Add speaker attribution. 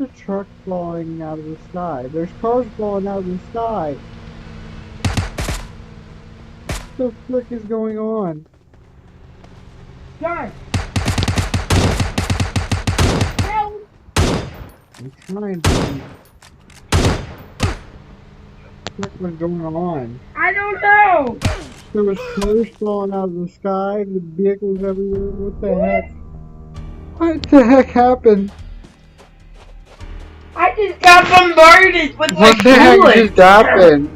Speaker 1: the truck falling out of the sky? There's cars falling out of the sky. What the frick is going on?
Speaker 2: Guys! Help!
Speaker 1: I'm trying to... What was going on?
Speaker 2: I don't know!
Speaker 1: There was cars falling out of the sky, the vehicles everywhere. What the heck? What the heck happened?
Speaker 2: I just got bombarded with
Speaker 1: What the heck
Speaker 2: bullets!
Speaker 1: just happened?